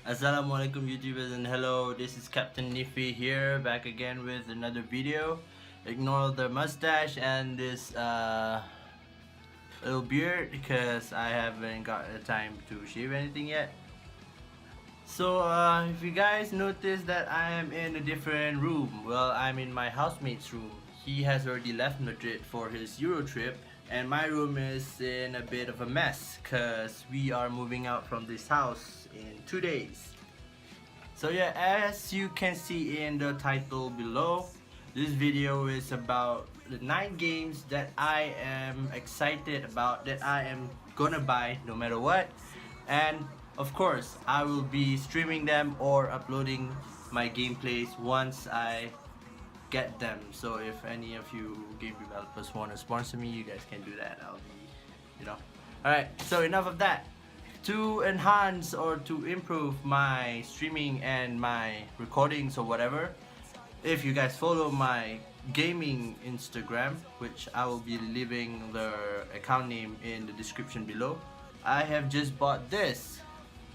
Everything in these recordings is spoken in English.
Assalamualaikum YouTubers, and hello, this is Captain Niffy here, back again with another video. Ignore the mustache and this little beard because I haven't got the time to shave anything yet. So if you guys notice that I am in a different room, well, I'm in my housemate's room. He has already left Madrid for his Euro trip, and my room is in a bit of a mess because we are moving out from this house in 2 days. So yeah, as you can see in the title below, this video is about the 9 games that I am excited about, that I am gonna buy no matter what. And of course, I will be streaming them or uploading my gameplays once I get them. So if any of you game developers want to sponsor me, you guys can do that. I'll be, Alright, so enough of that. To enhance or to improve my streaming and my recordings or whatever, if you guys follow my gaming Instagram, which I will be leaving the account name in the description below, I have just bought this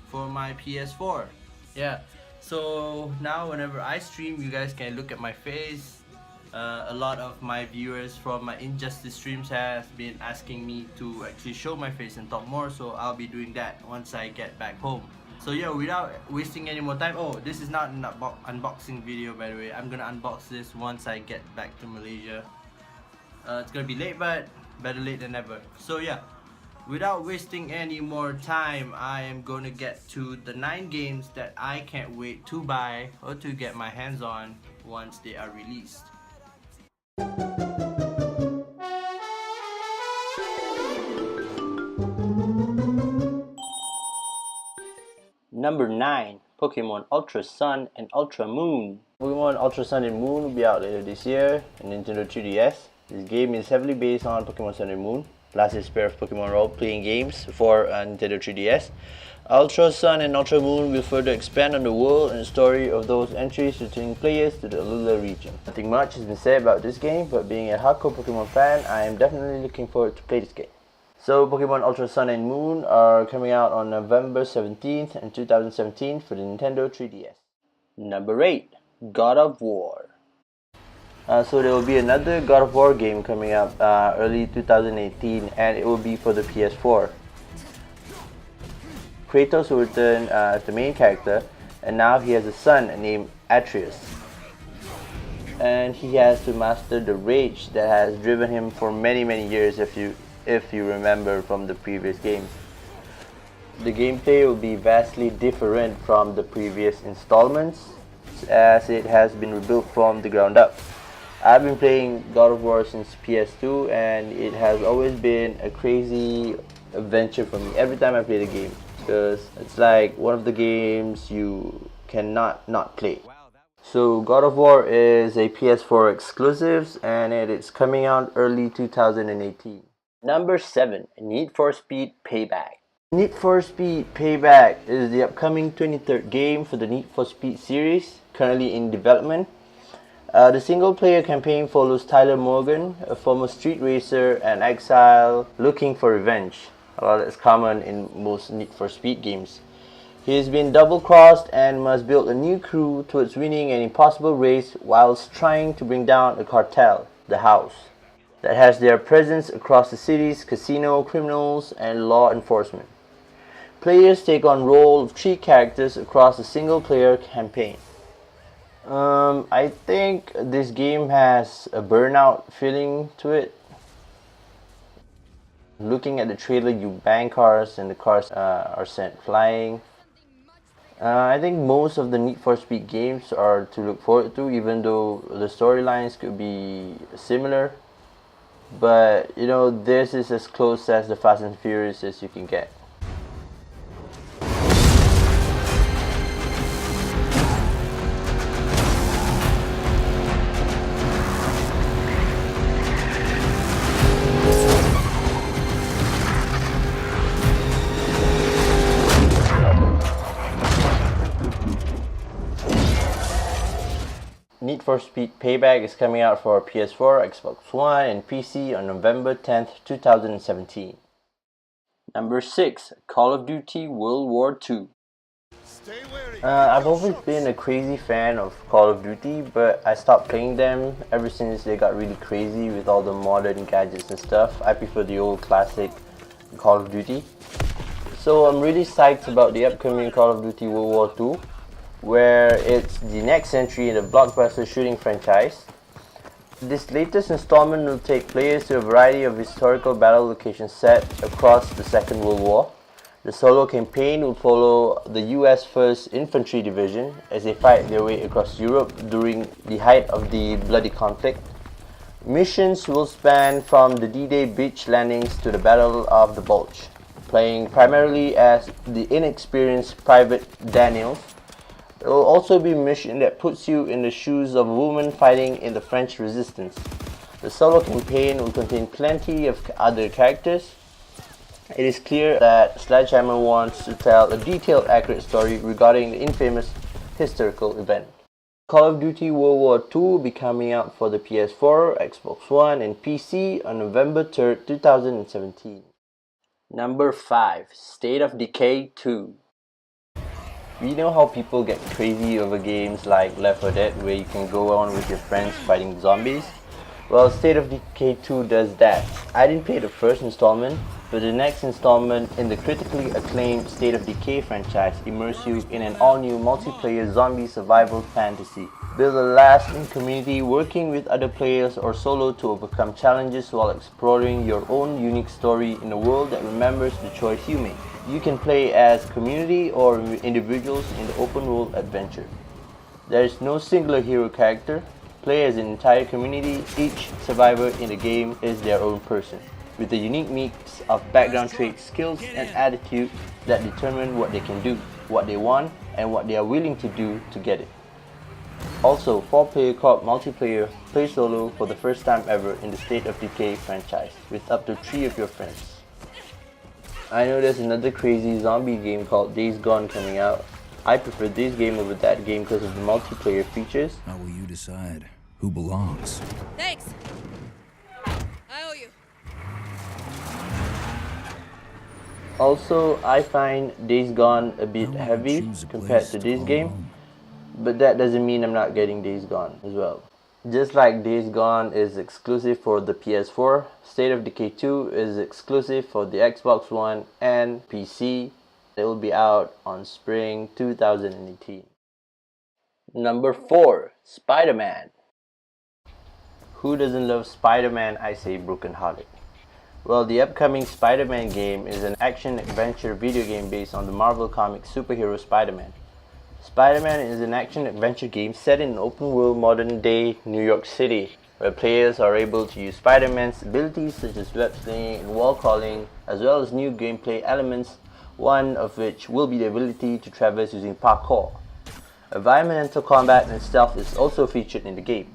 for my PS4. Yeah, so now whenever I stream, you guys can look at my face. A lot of my viewers from my Injustice streams have been asking me to actually show my face and talk more, so I'll be doing that once I get back home. So yeah, without wasting any more time, oh, this is not an unboxing video, by the way. I'm gonna unbox this once I get back to Malaysia. It's gonna be late, but better late than never. So yeah, without wasting any more time, I am gonna get to the 9 games that I can't wait to buy or to get my hands on once they are released. Number 9, Pokemon UltraSun and UltraMoon. Pokemon UltraSun and Moon will be out later this year on Nintendo 3DS. This game is heavily based on Pokemon Sun and Moon, last year's pair of Pokemon role-playing games for Nintendo 3DS. UltraSun and UltraMoon will further expand on the world and story of those entries, returning players to the Alola region. Nothing much has been said about this game, but being a hardcore Pokemon fan, I am definitely looking forward to play this game. So Pokemon UltraSun and Moon are coming out on November 17th in 2017 for the Nintendo 3DS. Number 8, God of War. So there will be another God of War game coming up early 2018, and it will be for the PS4. Kratos will return as the main character, and now he has a son named Atreus. And he has to master the rage that has driven him for many years, if you remember from the previous games. The gameplay will be vastly different from the previous installments, as it has been rebuilt from the ground up. I've been playing God of War since PS2, and it has always been a crazy adventure for me every time I play the game, because it's like one of the games you cannot not play. So God of War is a PS4 exclusive, and it is coming out early 2018. Number 7, Need for Speed Payback. Need for Speed Payback is the upcoming 23rd game for the Need for Speed series, currently in development. The single-player campaign follows Tyler Morgan, a former street racer and exile looking for revenge. Well, that's common in most Need for Speed games. He has been double-crossed and must build a new crew towards winning an impossible race whilst trying to bring down a cartel, the House, that has their presence across the city's casino, criminals, and law enforcement. Players take on role of 3 characters across the single-player campaign. I think this game has a burnout feeling to it. Looking at the trailer, you bang cars and the cars are sent flying. I think most of the Need for Speed games are to look forward to, even though the storylines could be similar. But this is as close as the Fast and Furious as you can get. Need for Speed Payback is coming out for PS4, Xbox One, and PC on November 10th, 2017. Number 6, Call of Duty World War II. Stay wary. I've always been a crazy fan of Call of Duty, but I stopped playing them ever since they got really crazy with all the modern gadgets and stuff. I prefer the old classic Call of Duty. So I'm really psyched about the upcoming Call of Duty World War II, where it's the next entry in the blockbuster shooting franchise. This latest installment will take players to a variety of historical battle locations set across the Second World War. The solo campaign will follow the US 1st Infantry Division as they fight their way across Europe during the height of the bloody conflict. Missions will span from the D-Day beach landings to the Battle of the Bulge, playing primarily as the inexperienced Private Daniels. It will also be a mission that puts you in the shoes of a woman fighting in the French Resistance. The solo campaign will contain plenty of other characters. It is clear that Sledgehammer wants to tell a detailed, accurate story regarding the infamous historical event. Call of Duty World War II will be coming out for the PS4, Xbox One, and PC on November 3rd, 2017. Number 5. State of Decay 2. You know how people get crazy over games like Left 4 Dead where you can go on with your friends fighting zombies? Well, State of Decay 2 does that. I didn't play the first installment, but the next installment in the critically acclaimed State of Decay franchise immerses you in an all-new multiplayer zombie survival fantasy. Build a lasting community working with other players or solo to overcome challenges while exploring your own unique story in a world that remembers the choice you make. You can play as community or individuals in the open world adventure. There is no singular hero character. Play as an entire community. Each survivor in the game is their own person, with a unique mix of background traits, skills, and attitude that determine what they can do, what they want, and what they are willing to do to get it. Also, 4-player co-op multiplayer, play solo for the first time ever in the State of Decay franchise, with up to 3 of your friends. I know there's another crazy zombie game called Days Gone coming out. I prefer this game over that game because of the multiplayer features. How will you decide who belongs? Thanks. I owe you. Also, I find Days Gone a bit heavy compared to this game, but that doesn't mean I'm not getting Days Gone as well. Just like Days Gone is exclusive for the PS4, State of Decay 2 is exclusive for the Xbox One and PC. It will be out on spring 2018. Number 4. Spider-Man. Who doesn't love Spider-Man, I say brokenhearted. Well, the upcoming Spider-Man game is an action-adventure video game based on the Marvel Comics superhero Spider-Man. Spider-Man is an action-adventure game set in an open-world modern-day New York City, where players are able to use Spider-Man's abilities such as web slinging and wall crawling, as well as new gameplay elements, one of which will be the ability to traverse using parkour. Environmental combat and stealth is also featured in the game.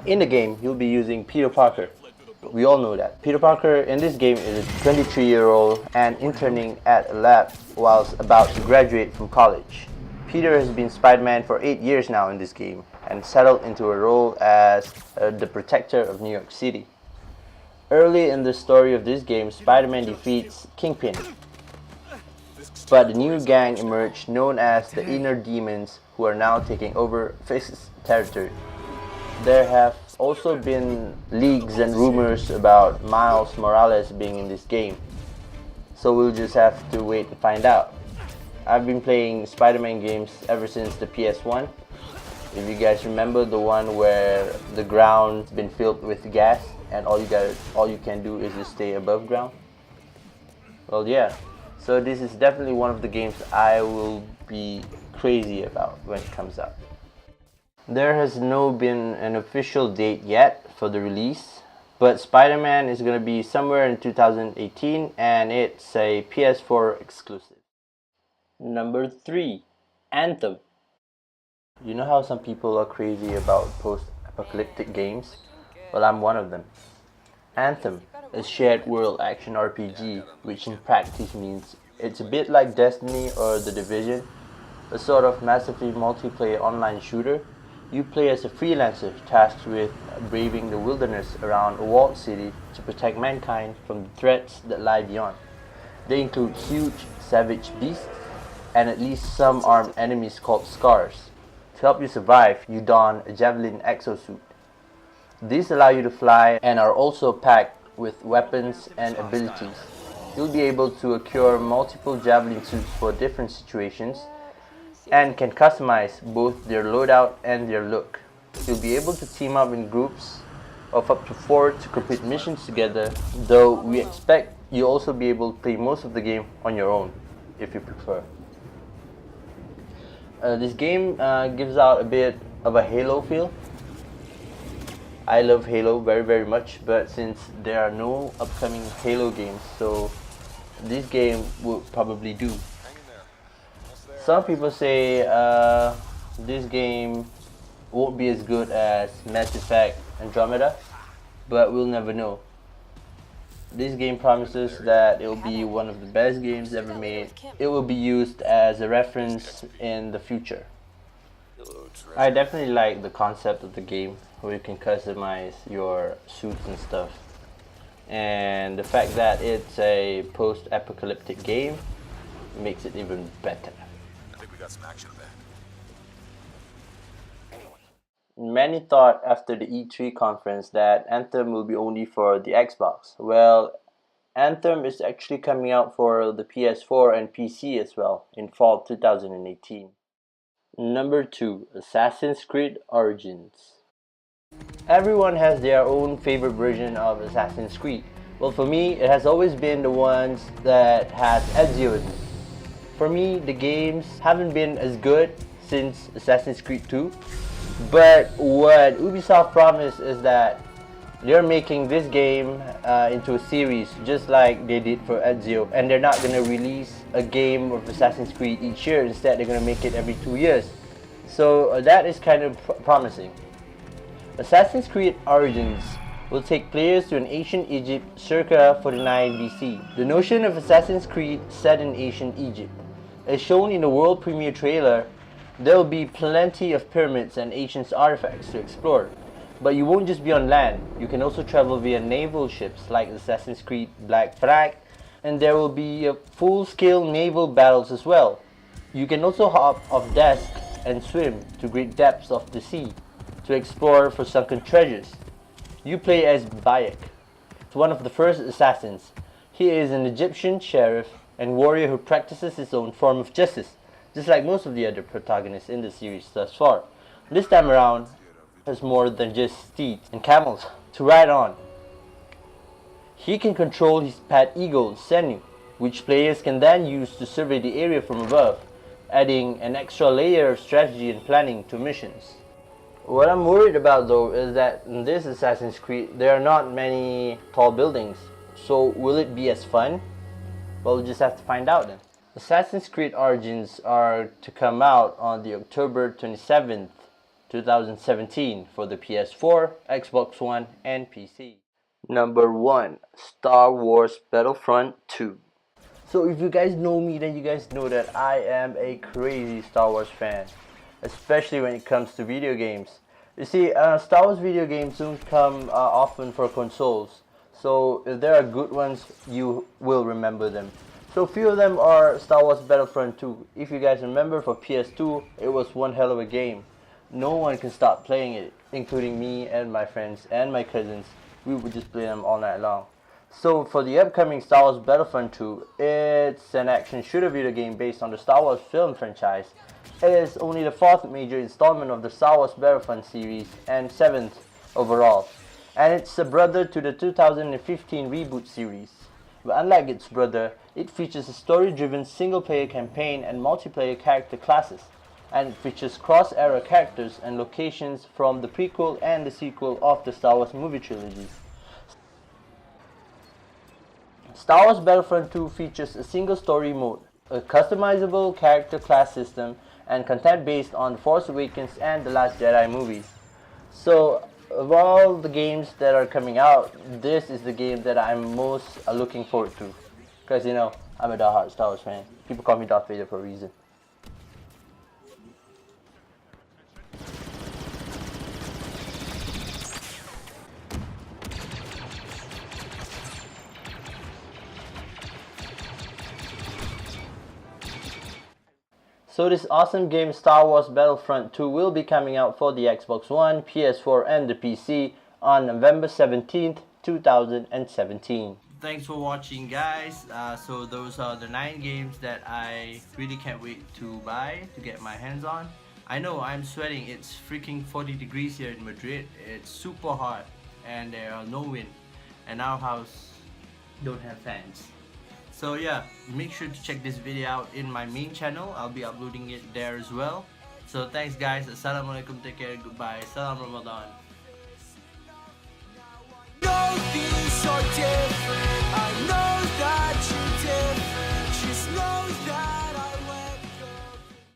In the game, you'll be using Peter Parker. We all know that. Peter Parker in this game is a 23-year-old and interning at a lab whilst about to graduate from college. Peter has been Spider-Man for 8 years now in this game and settled into a role as the protector of New York City. Early in the story of this game, Spider-Man defeats Kingpin, but a new gang emerged known as the Inner Demons, who are now taking over Fisk's territory. There have also been leaks and rumors about Miles Morales being in this game, so we'll just have to wait to find out. I've been playing Spider-Man games ever since the PS1. If you guys remember the one where the ground's been filled with gas and all you can do is just stay above ground. Well, yeah. So this is definitely one of the games I will be crazy about when it comes out. There has no been an official date yet for the release, but Spider-Man is going to be somewhere in 2018 and it's a PS4 exclusive. Number 3. Anthem. You know how some people are crazy about post-apocalyptic games? Well, I'm one of them. Anthem, a shared world action RPG, which in practice means it's a bit like Destiny or The Division, a sort of massively multiplayer online shooter. You play as a freelancer tasked with braving the wilderness around a walled city to protect mankind from the threats that lie beyond. They include huge, savage beasts, and at least some armed enemies called Scars. To help you survive, you don a Javelin exosuit. These allow you to fly and are also packed with weapons and abilities. You'll be able to acquire multiple Javelin suits for different situations and can customize both their loadout and their look. You'll be able to team up in groups of up to 4 to complete missions together, though we expect you'll also be able to play most of the game on your own, if you prefer. This game gives out a bit of a Halo feel. I love Halo very much, but since there are no upcoming Halo games, so this game will probably do. Some people say this game won't be as good as Mass Effect Andromeda, but we'll never know. This game promises that it will be one of the best games ever made. It will be used as a reference in the future. I definitely like the concept of the game, where you can customize your suits and stuff. And the fact that it's a post-apocalyptic game makes it even better. I think we got some action there. Many thought after the E3 conference that Anthem will be only for the Xbox. Well, Anthem is actually coming out for the PS4 and PC as well in fall 2018. Number 2, Assassin's Creed Origins. Everyone has their own favorite version of Assassin's Creed. Well, for me, it has always been the ones that has Ezio in it. For me, the games haven't been as good since Assassin's Creed 2. But what Ubisoft promised is that they're making this game into a series just like they did for Ezio, and they're not going to release a game of Assassin's Creed each year. Instead, they're going to make it every 2 years. So that is kind of promising. Assassin's Creed Origins will take players to an ancient Egypt circa 49 BC. The notion of Assassin's Creed set in ancient Egypt. As shown in the world premiere trailer, there will be plenty of pyramids and ancient artifacts to explore. But you won't just be on land, you can also travel via naval ships like Assassin's Creed Black Flag, and there will be full-scale naval battles as well. You can also hop off desk and swim to great depths of the sea to explore for sunken treasures. You play as Bayek, one of the first assassins. He is an Egyptian sheriff and warrior who practices his own form of justice, just like most of the other protagonists in the series thus far. This time around, has more than just steeds and camels to ride on. He can control his pet eagle, Senu, which players can then use to survey the area from above, adding an extra layer of strategy and planning to missions. What I'm worried about though is that in this Assassin's Creed, there are not many tall buildings. So will it be as fun? Well, we'll just have to find out then. Assassin's Creed Origins are to come out on the October 27th, 2017 for the PS4, Xbox One, and PC. Number 1, Star Wars Battlefront 2. So if you guys know me, then you guys know that I am a crazy Star Wars fan, especially when it comes to video games. You see, Star Wars video games don't come often for consoles, so if there are good ones, you will remember them. So few of them are Star Wars Battlefront 2. If you guys remember, for PS2, it was one hell of a game. No one can stop playing it, including me and my friends and my cousins. We would just play them all night long. So for the upcoming Star Wars Battlefront 2, it's an action shooter video game based on the Star Wars film franchise. It is only the 4th major installment of the Star Wars Battlefront series and 7th overall. And it's a brother to the 2015 reboot series. But unlike its brother, it features a story-driven single-player campaign and multiplayer character classes. And it features cross-era characters and locations from the prequel and the sequel of the Star Wars movie trilogy. Star Wars Battlefront 2 features a single story mode, a customizable character class system, and content based on The Force Awakens and The Last Jedi movies. So, of all the games that are coming out, this is the game that I'm most looking forward to. Because, you know, I'm a diehard Star Wars fan. People call me Darth Vader for a reason. So this awesome game Star Wars Battlefront 2 will be coming out for the Xbox One, PS4 and the PC on November 17th, 2017. Thanks for watching, guys. So those are the 9 games that I really can't wait to buy, to get my hands on. I know I'm sweating. It's freaking 40 degrees here in Madrid. It's super hot and there are no wind, and our house don't have fans. So yeah, make sure to check this video out in my main channel. I'll be uploading it there as well. So thanks guys. Assalamualaikum, take care, goodbye. Salam Ramadan. No, these are different.